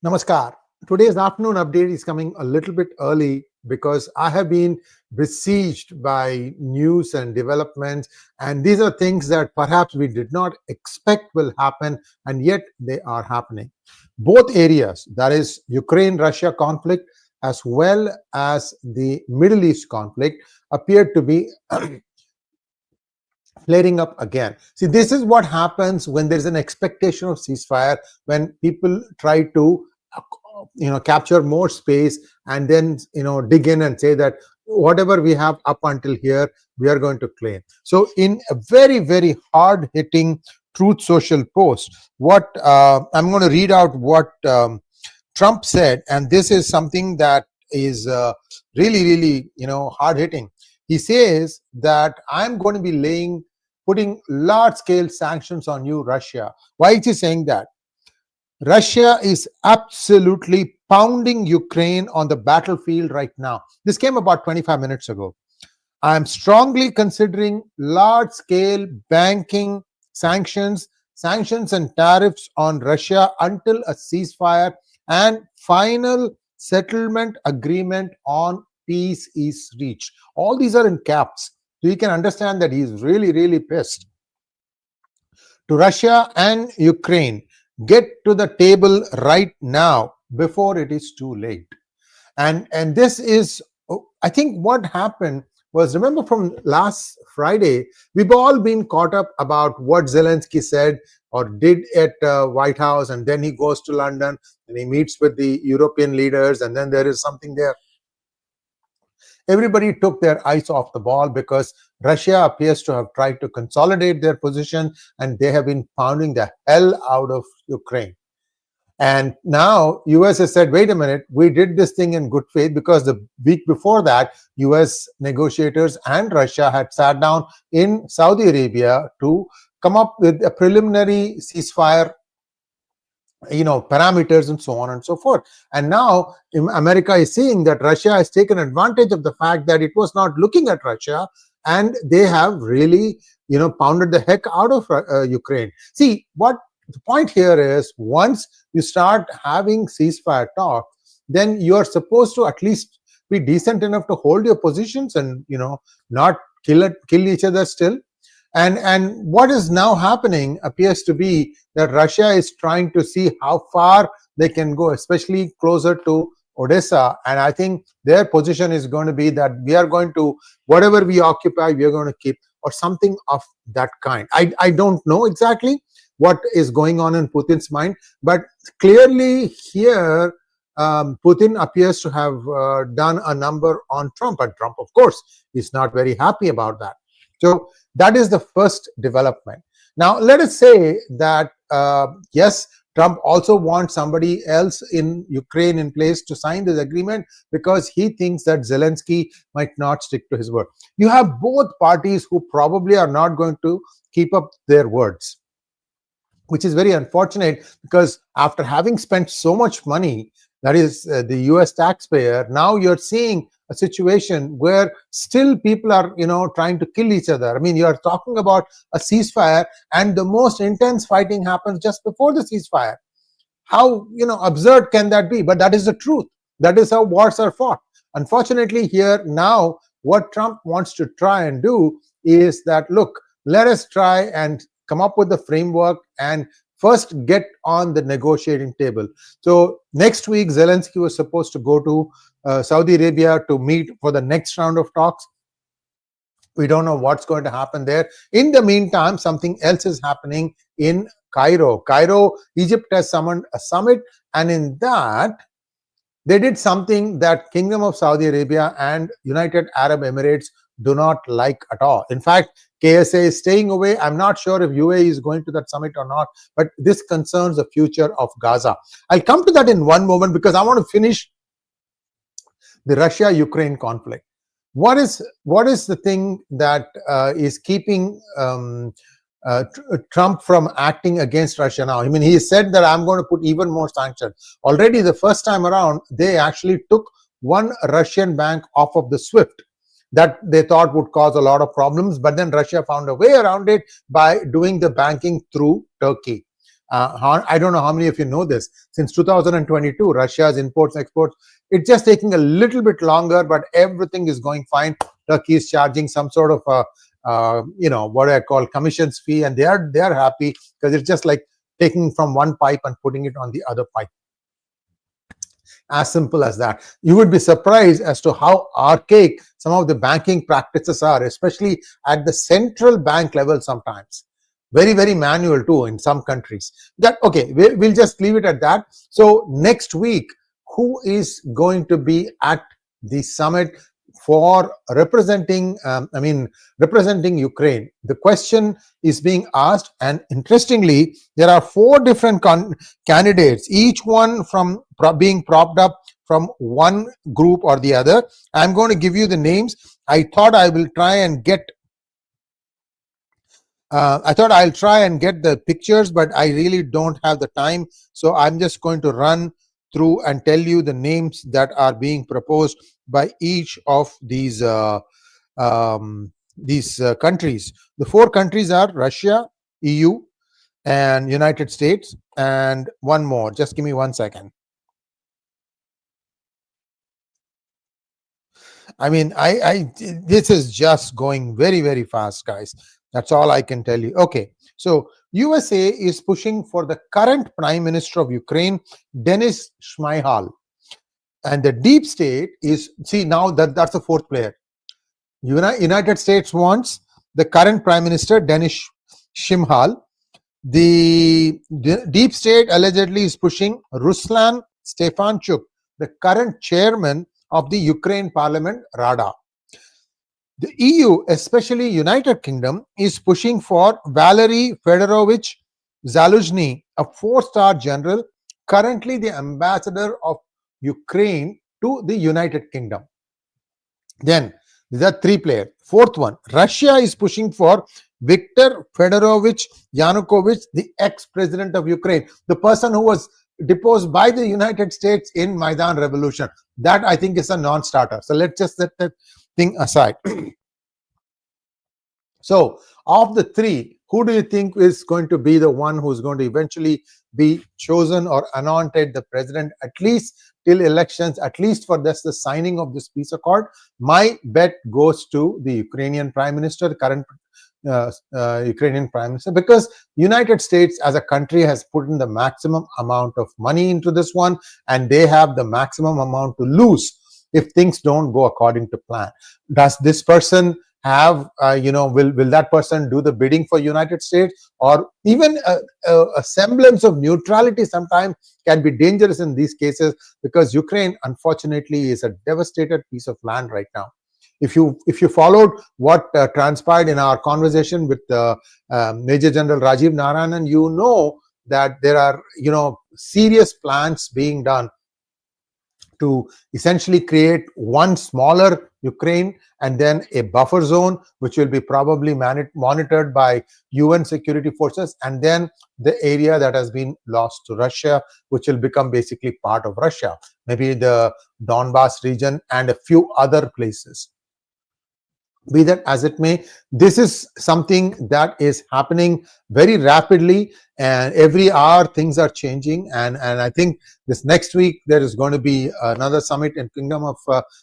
Namaskar. Today's afternoon update is coming a little bit early because I have been besieged by news and developments, and these are things that perhaps we did not expect will happen, and yet they are happening. Both areas, that is Ukraine-Russia conflict as well as the Middle East conflict, appear to be flaring up again. See, this is what happens when there is an expectation of ceasefire, when people try to capture more space and then dig in and say that whatever we have up until here we are going to claim. So in a very, very hard hitting Truth Social post, what I'm going to read out what Trump said, and this is something that is really hard hitting. He says that I'm going to be putting large scale sanctions on you, Russia. Why is he saying that? Russia is absolutely pounding Ukraine on the battlefield right now. This came about 25 minutes ago. I am strongly considering large-scale banking sanctions and tariffs on Russia until a ceasefire and final settlement agreement on peace is reached. All these are in caps. So you can understand that he is really, really pissed. To Russia and Ukraine, get to the table right now before it is too late. And this is, I think what happened was, remember from last Friday, we've all been caught up about what Zelenskyy said or did at White House, and then he goes to London and he meets with the European leaders, and then there is something there. Everybody took their eyes off the ball because Russia appears to have tried to consolidate their position, and they have been pounding the hell out of Ukraine. And now US has said, wait a minute, we did this thing in good faith, because the week before that, US negotiators and Russia had sat down in Saudi Arabia to come up with a preliminary ceasefire parameters and so on and so forth. And now America is seeing that Russia has taken advantage of the fact that it was not looking at Russia, and they have really pounded the heck out of Ukraine. See, what the point here is, once you start having ceasefire talk, then you are supposed to at least be decent enough to hold your positions and not kill each other still. And what is now happening appears to be that Russia is trying to see how far they can go, especially closer to Odessa. And I think their position is going to be that we are going to, whatever we occupy, we are going to keep, or something of that kind. I don't know exactly what is going on in Putin's mind, but clearly here Putin appears to have done a number on Trump, and Trump, of course, is not very happy about that. So that is the first development. Now, let us say that, yes, Trump also wants somebody else in Ukraine in place to sign this agreement because he thinks that Zelenskyy might not stick to his word. You have both parties who probably are not going to keep up their words, which is very unfortunate, because after having spent so much money, that is the US taxpayer, now you're seeing a situation where still people are trying to kill each other. I mean, you are talking about a ceasefire, and the most intense fighting happens just before the ceasefire. How absurd can that be? But that is the truth. That is how wars are fought. Unfortunately, here now what Trump wants to try and do is that, look, let us try and come up with the framework and first get on the negotiating table. So next week, Zelenskyy was supposed to go to Saudi Arabia to meet for the next round of talks. We don't know what's going to happen there. In the meantime, something else is happening in Cairo. Egypt has summoned a summit, and in that, they did something that Kingdom of Saudi Arabia and United Arab Emirates do not like at all. In fact, KSA is staying away. I'm not sure if UAE is going to that summit or not, but this concerns the future of Gaza. I'll come to that in one moment, because I want to finish the Russia-Ukraine conflict. What is the thing that is keeping Trump from acting against Russia now? I mean, he said that I'm going to put even more sanctions. Already the first time around, they actually took one Russian bank off of the SWIFT that they thought would cause a lot of problems, but then Russia found a way around it by doing the banking through Turkey. I don't know how many of you know this. Since 2022, Russia's imports, exports, it's just taking a little bit longer, but everything is going fine. Turkey is charging some sort of what I call commissions fee, and they are happy because it's just like taking from one pipe and putting it on the other pipe. As simple as that. You would be surprised as to how archaic some of the banking practices are, especially at the central bank level sometimes. Very, very manual too in some countries. That okay, we'll just leave it at that. So next week, who is going to be at the summit for representing Ukraine? The question is being asked, and interestingly, there are 4 different candidates, each one from being propped up from one group or the other. I'm going to give you the names. I thought I will try and get I'll try and get the pictures, but I really don't have the time. So I'm just going to run through and tell you the names that are being proposed by each of these countries. The 4 countries are Russia, EU, and United States, and one more. Just give me 1 second. I mean, this is just going very, very fast, guys. That's all I can tell you. Okay, so USA is pushing for the current Prime Minister of Ukraine, 𝗤𝗏 𝗫𝗏. And the deep state is, see, now that's the 4th player. United States wants the current Prime Minister, 𝗤𝗏 𝗫𝗏. The deep state allegedly is pushing Ruslan Stefanchuk, the current chairman of the Ukraine Parliament, Rada. The EU, especially United Kingdom, is pushing for 𝗟𝗚𝗏 Fedorovich Zaluzhny, a 4-star general, currently the ambassador of Ukraine to the United Kingdom. Then these are 3 players. 4th one, Russia is pushing for Viktor Fedorovich Yanukovych, the ex-president of Ukraine, the person who was deposed by the United States in Maidan Revolution. That I think is a non-starter. So let's just set that thing aside. So of the 3, who do you think is going to be the one who's going to eventually be chosen or anointed the president, at least till elections, at least for this, the signing of this peace accord? My bet goes to the Ukrainian Prime Minister, the current Ukrainian Prime Minister, because United States as a country has put in the maximum amount of money into this one, and they have the maximum amount to lose if things don't go according to plan. Does this person have, will that person do the bidding for United States? Or even a semblance of neutrality sometimes can be dangerous in these cases, because Ukraine, unfortunately, is a devastated piece of land right now. If you followed what transpired in our conversation with Major General Rajiv Narayanan, you know that there are serious plans being done to essentially create one smaller Ukraine and then a buffer zone, which will be probably monitored by UN security forces, and then the area that has been lost to Russia, which will become basically part of Russia, maybe the Donbass region and a few other places. Be that as it may, this is something that is happening very rapidly, and every hour things are changing. And I think this next week there is going to be another summit in Kingdom of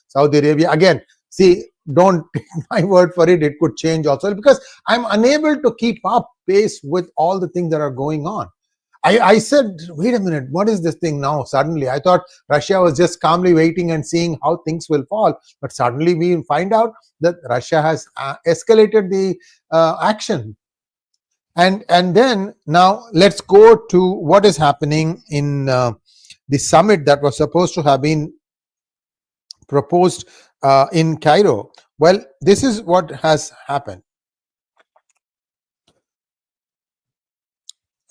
Saudi Arabia. Again, see, don't take my word for it, it could change also, because I'm unable to keep up pace with all the things that are going on. I said, wait a minute, what is this thing now? Suddenly, I thought Russia was just calmly waiting and seeing how things will fall. But suddenly we find out that Russia has escalated the action. And then now let's go to what is happening in the summit that was supposed to have been proposed in Cairo. Well, this is what has happened.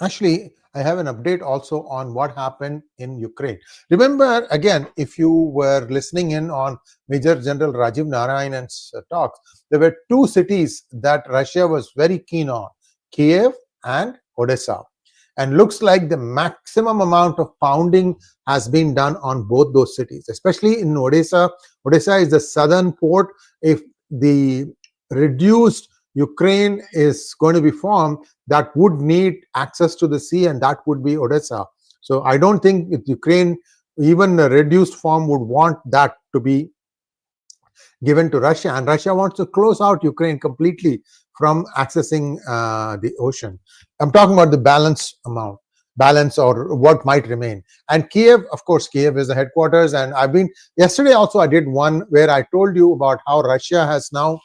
Actually, I have an update also on what happened in Ukraine. Remember, again, if you were listening in on Major General Rajiv Narayanan's talks, there were 2 cities that Russia was very keen on, Kiev and Odessa. And looks like the maximum amount of pounding has been done on both those cities, especially in Odessa. Odessa is the southern port. If the reduced Ukraine is going to be formed, that would need access to the sea, and that would be Odessa. So I don't think if Ukraine, even a reduced form, would want that to be given to Russia, and Russia wants to close out Ukraine completely from accessing the ocean. I'm talking about the balance or what might remain. And Kiev, of course, Kiev is the headquarters, and yesterday also I did one where I told you about how Russia has now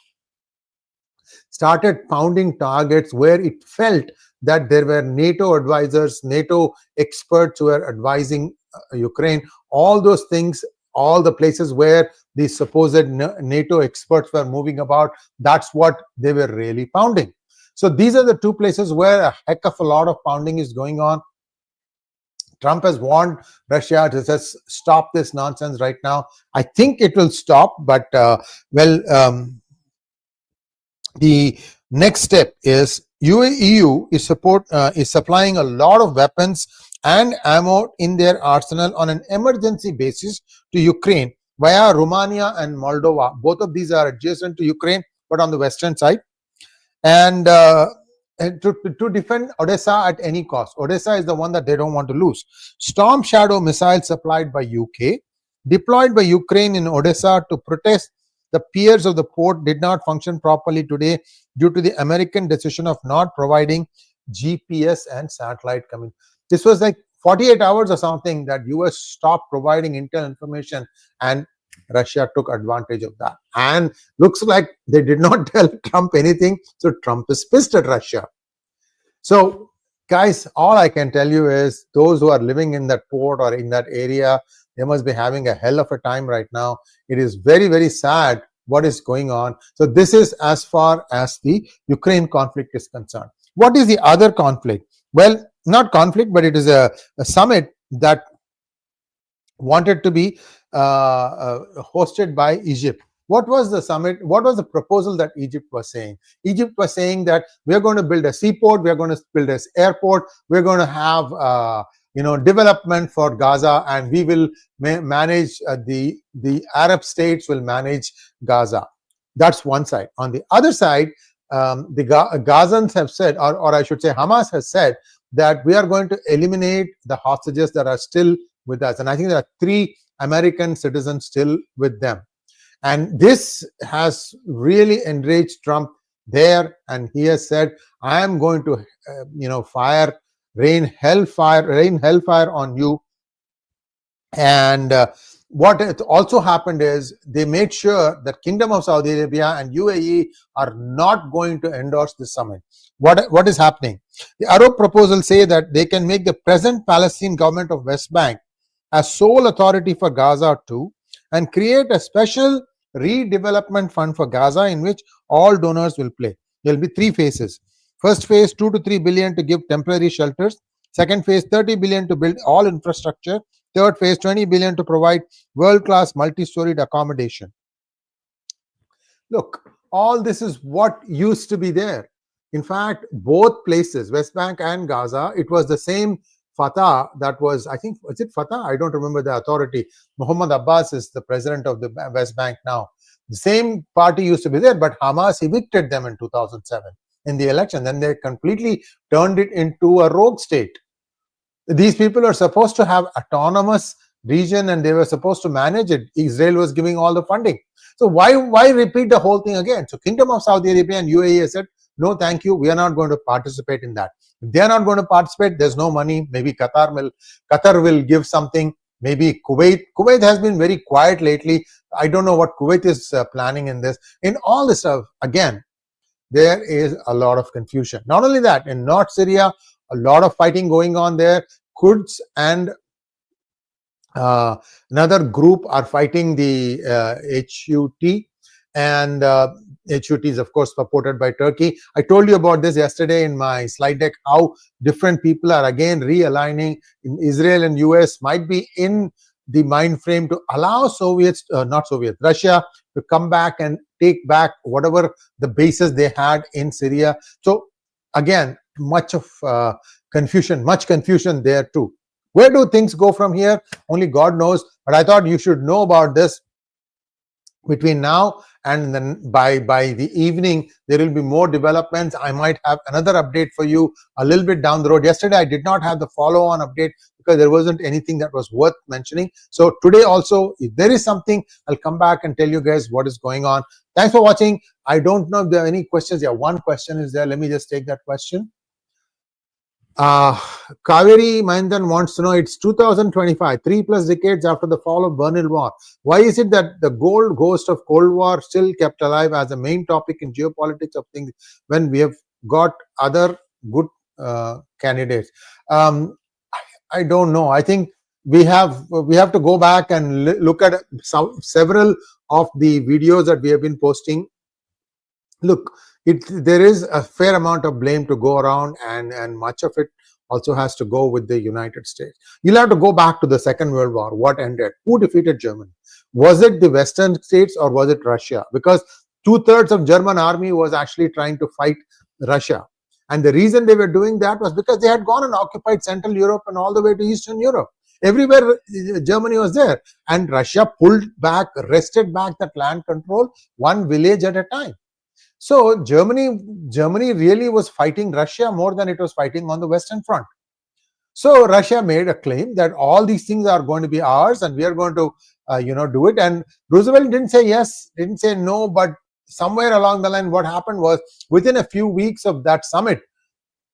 started pounding targets where it felt that there were NATO advisors, NATO experts who were advising Ukraine. All those things, all the places where the supposed NATO experts were moving about, that's what they were really pounding. So these are the two places where a heck of a lot of pounding is going on. Trump has warned Russia to just stop this nonsense right now. I think it will stop, but the next step is EU is supplying a lot of weapons and ammo in their arsenal on an emergency basis to Ukraine via Romania and Moldova. Both of these are adjacent to Ukraine, but on the western side. And to defend Odessa at any cost. Odessa is the one that they don't want to lose. Storm Shadow missiles supplied by UK, deployed by Ukraine in Odessa to protest the piers of the port, did not function properly today due to the American decision of not providing GPS and satellite communication. This was like 48 hours or something that US stopped providing intel information, and Russia took advantage of that. And looks like they did not tell Trump anything, so Trump is pissed at Russia. So guys, all I can tell you is those who are living in that port or in that area, they must be having a hell of a time right now. It is very, very sad what is going on. So this is as far as the Ukraine conflict is concerned. What is the other conflict? Well, not conflict, but it is a summit that wanted to be hosted by Egypt. What was the summit? What was the proposal that Egypt was saying? Egypt was saying that we are going to build a seaport, we are going to build an airport, we're going to have development for Gaza, and we will manage the Arab states will manage Gaza. That's one side. On the other side, the Gazans have said, or I should say Hamas has said, that we are going to eliminate the hostages that are still with us. And I think there are 3 American citizens still with them. And this has really enraged Trump there. And he has said, I am going to, rain hellfire on you. And what also happened is they made sure that Kingdom of Saudi Arabia and UAE are not going to endorse this summit. What is happening? The Arab proposals say that they can make the present Palestinian government of West Bank as sole authority for Gaza too, and create a special redevelopment fund for Gaza in which all donors will play. There will be 3 phases. First phase, 2 to 3 billion to give temporary shelters. Second phase, 30 billion to build all infrastructure. Third phase, 20 billion to provide world-class multi-storied accommodation. Look, all this is what used to be there. In fact, both places, West Bank and Gaza, it was the same Fatah that was, I think, is it Fatah? I don't remember the authority. Muhammad Abbas is the president of the West Bank now. The same party used to be there, but Hamas evicted them in 2007 in the election. Then they completely turned it into a rogue state. These people are supposed to have autonomous region and they were supposed to manage it. Israel was giving all the funding. So why repeat the whole thing again? So Kingdom of Saudi Arabia and UAE has said, no, thank you. We are not going to participate in that. If they are not going to participate, there's no money. Maybe Qatar will give something. Maybe Kuwait has been very quiet lately. I don't know what Kuwait is planning in this. In all this stuff, again, there is a lot of confusion. Not only that, in North Syria, a lot of fighting going on there. Kurds and another group are fighting the HUT, and HUT is of course supported by Turkey. I told you about this yesterday in my slide deck, how different people are again realigning. In Israel and US might be in the mind frame to allow Russia to come back and take back whatever the bases they had in Syria. So again, much confusion there too. Where do things go from here? Only God knows. But I thought you should know about this, between now and then by the evening there will be more developments. I might have another update for you a little bit down the road. Yesterday I did not have the follow-on update because there wasn't anything that was worth mentioning. So today also, if there is something, I'll come back and tell you guys what is going on. Thanks for watching. I don't know if there are any questions. Yeah, one question is there. Let me just take that question. Kaveri Mahindan wants to know, it's 2025, 3+ decades after the fall of Berlin Wall. Why is it that the gold ghost of Cold War still kept alive as a main topic in geopolitics of things when we have got other good candidates? I don't know. I think we have to go back and look at several of the videos that we have been posting. Look, there is a fair amount of blame to go around, and much of it also has to go with the United States. You'll have to go back to the Second World War. What ended? Who defeated Germany? Was it the Western states or was it Russia? Because 2/3 of German army was actually trying to fight Russia. And the reason they were doing that was because they had gone and occupied Central Europe and all the way to Eastern Europe. Everywhere Germany was there. And Russia pulled back, wrested back that land control, one village at a time. So Germany really was fighting Russia more than it was fighting on the Western Front. So Russia made a claim that all these things are going to be ours and we are going to do it. And Roosevelt didn't say yes, didn't say no, but somewhere along the line what happened was, within a few weeks of that summit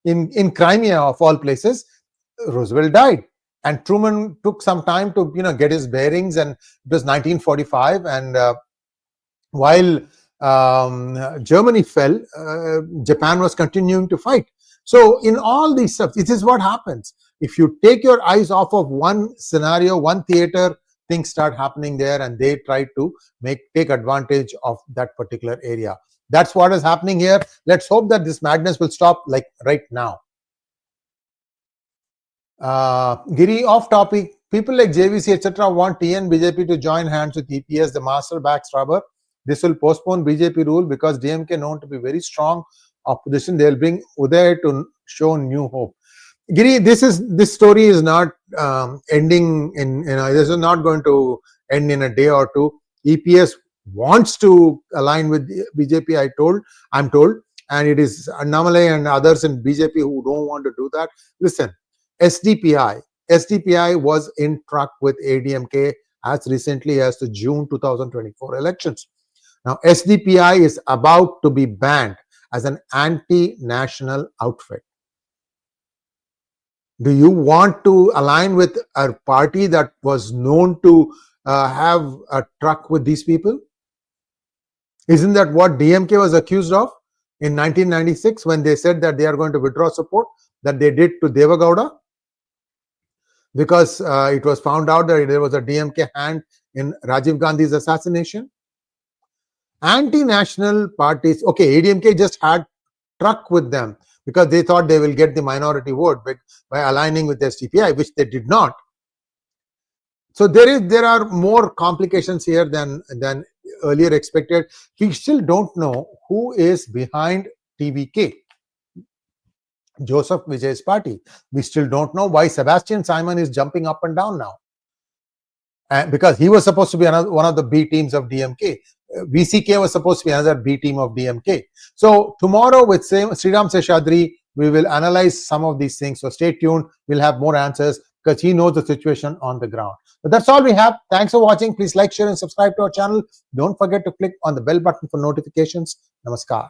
in Crimea of all places, Roosevelt died. And Truman took some time to get his bearings, and it was 1945, and while Germany fell, Japan was continuing to fight. So in all these stuff, this is what happens. If you take your eyes off of one scenario, one theater, things start happening there, and they try to take advantage of that particular area. That's what is happening here. Let's hope that this madness will stop like right now. Giri, off topic. People like JVC, etc. want TN BJP to join hands with EPS, the master backstabber. This will postpone BJP rule because DMK known to be very strong opposition. They will bring Uday to show new hope. Giri, this story is not ending in, this is not going to end in a day or two. EPS wants to align with BJP, I'm told, and it is Annamalai and others in BJP who don't want to do that. Listen, SDPI was in truck with ADMK as recently as the June 2024 elections. Now, SDPI is about to be banned as an anti-national outfit. Do you want to align with a party that was known to have a truck with these people? Isn't that what DMK was accused of in 1996 when they said that they are going to withdraw support, that they did to 𝗍𝗲𝗏? Because it was found out that there was a DMK hand in Rajiv Gandhi's assassination. Anti-national parties, okay, ADMK just had truck with them because they thought they will get the minority vote by aligning with SDPI, which they did not. So there are more complications here than earlier expected. We still don't know who is behind TVK, Joseph Vijay's party. We still don't know why Sebastian Simon is jumping up and down now. Because he was supposed to be one of the B teams of DMK. VCK was supposed to be another B team of DMK. So tomorrow with Sriram Seshadri, we will analyze some of these things. So stay tuned. We'll have more answers because he knows the situation on the ground. But that's all we have. Thanks for watching. Please like, share, and subscribe to our channel. Don't forget to click on the bell button for notifications. Namaskar.